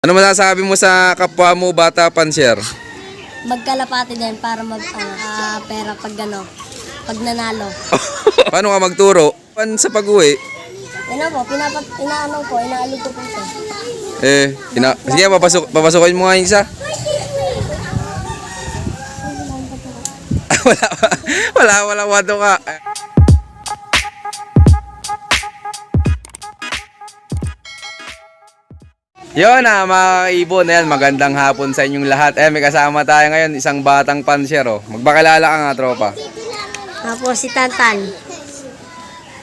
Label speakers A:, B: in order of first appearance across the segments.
A: Ano masasabi mo sa kapwa mo bata panser?
B: Magkalapati din para pera pag pag nanalo.
A: Paano ka magturo? Sa pag-uwi?
B: Inaalog ko po siya.
A: Sige, papasukin mo nga yung isa. wala wato ka. Yun na mga kaibon, ayan, magandang hapon sa inyong lahat. May kasama tayo ngayon, isang batang panser. Magpakilala ka nga, tropa.
B: Ako si Tantan.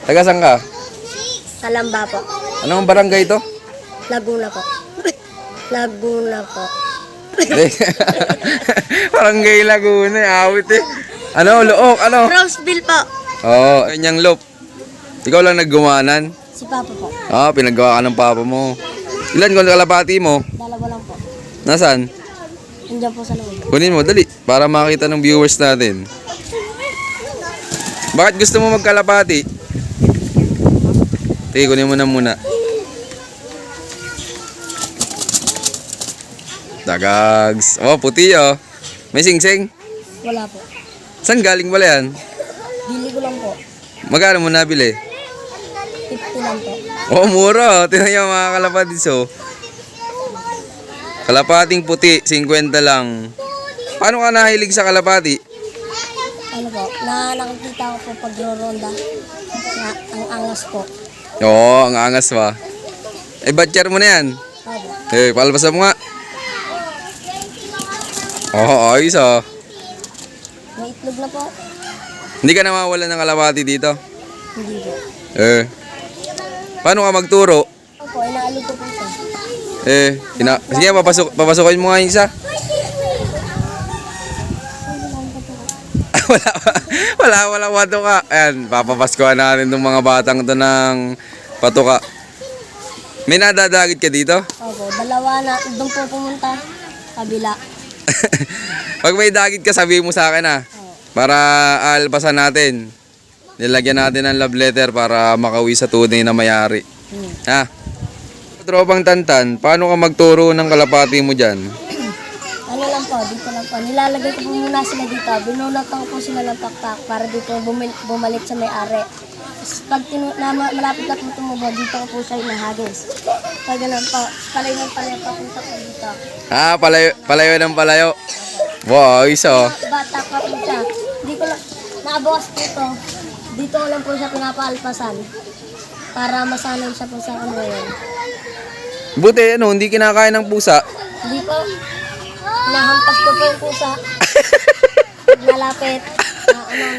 A: Taga saan ka?
B: Kalamba po.
A: Anong barangay to?
B: Laguna po. Laguna po.
A: Barangay Laguna, awit eh. Ano, Look, ano?
B: Roseville po.
A: Oo, kanyang lop. Ikaw lang naggumanan?
B: Si Papa po.
A: Pinagawa ka ng papa mo. Ilan kung kalapati mo?
B: Dalawa lang po.
A: Nasaan?
B: Nandiyan po sa loob.
A: Kunin mo, dali. Para makita ng viewers natin. Bakit gusto mo magkalapati? Kunin mo na muna. Dagags. Puti oh. May singsing?
B: Wala po.
A: Saan galing pala yan?
B: Bili ko lang po.
A: Magkano mo nabili?
B: 50 lang po.
A: Mura. Tingnan nyo mga kalapatis Kalapating puti, 50 lang. Paano ka nahilig sa kalapati?
B: Ano po? Nakikita ko po pag-ronda. Ang angas po.
A: Oo, ang angas ba? Batcher mo na yan.
B: Opo.
A: Palpasan mo nga. Ayos
B: May itlog na po.
A: Hindi ka nawawalan ng kalapati dito?
B: Hindi po.
A: Paano ka magturo?
B: Opo, inaalog ko po siya.
A: Sige, papasukin mo nga yung isa. wala wato ka. Ayan, papapaskuhan natin itong mga batang to ng patuka. May nadadagit ka dito?
B: Opo, dalawa na. Doon po pumunta. Kabila.
A: Pag may dagit ka, sabihin mo sa akin para alpasan natin. Nilagyan natin ng love letter para makauwi sa tunay na mayari. Tropang Tantan, paano ka magturo ng kalapati mo dyan?
B: Ano lang po, dito lang po. Nilalagay ko po muna sila dito. Binunot ko po sila ng taktak para dito bumalik sa may-ari. Pag malapit na po tumubo, dito ko po siya inahagis. Pag ganun po, palayo ng palayo papunta po dito.
A: Palayo ng palayo. Wow, isa.
B: Bata pa po siya. Di ko lang, nakabukas po ito. Dito ko lang po siya pinapaalpasan. Para masanay siya po sa yun.
A: Buti, hindi kinakain ng pusa.
B: Hindi po. Nahampas ko po yung pusa. Pag nalapit,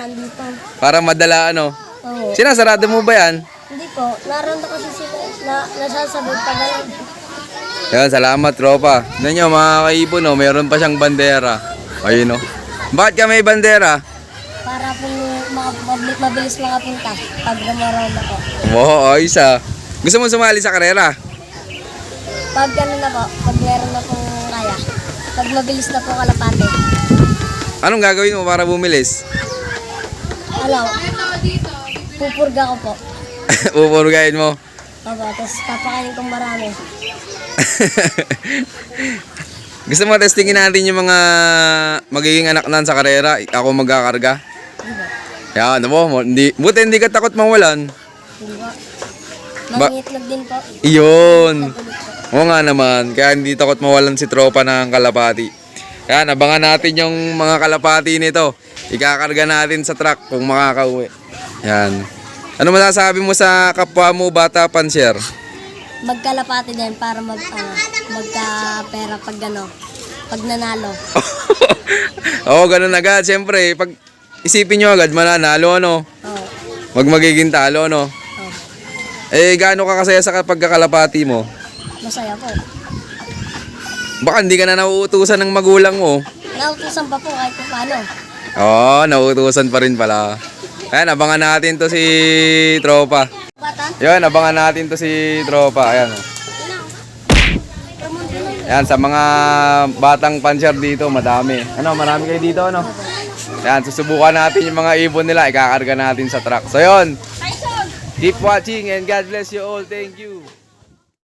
B: nandito.
A: Para madala,
B: Oo.
A: Sinasarado mo ba yan?
B: Hindi po. Naroon kasi sila, nasasabot pa ganun.
A: Yan, salamat, tropa. Tignan nyo, mga kaibon, mayroon pa siyang bandera. Ayun, Bakit ka may bandera?
B: Para po mabilis makapunta pag rumaraw na po.
A: Wow, ayos Gusto mo sumali sa karera?
B: Pag gano'n na po, pag meron na pong kaya, pag mabilis na po kalapate.
A: Anong gagawin mo para bumilis?
B: Pupurga ko po.
A: Pupurgain mo.
B: Opo, tapos papakainin kong marami.
A: Gusto mo testingin natin yung mga magiging anak nan sa karera? Ako magkakarga? Yan, buti hindi ka takot mawalan.
B: Hindi po. Mangingitlog din po.
A: Iyon. Oo nga naman, kaya hindi takot mawalan si tropa ng kalapati. Yan, abangan natin yung mga kalapati nito. Ikakarga natin sa truck kung makakauwi. Yan. Ano masasabi mo sa kapwa mo bata panser?
B: Magkalapati din para magka-pera pag pag nanalo.
A: Ganun agad. Siyempre, pag isipin nyo agad, mananalo,
B: Oo.
A: Magiging talo,
B: Oo.
A: Gaano ka kasaya sa pagkakalapati mo?
B: Masaya po.
A: Baka hindi ka na nauutusan ng magulang mo.
B: Nautusan pa po kahit paano.
A: Nauutusan pa rin pala. Ayan, abangan natin to si tropa.
B: Bata?
A: Yan, abangan natin to si tropa. Ayan. Yan, sa mga batang panser dito, madami. Marami kayo dito, Yan, susubukan natin yung mga ibon nila. Ikakarga natin sa truck. So, yun. Keep watching and God bless you all. Thank you.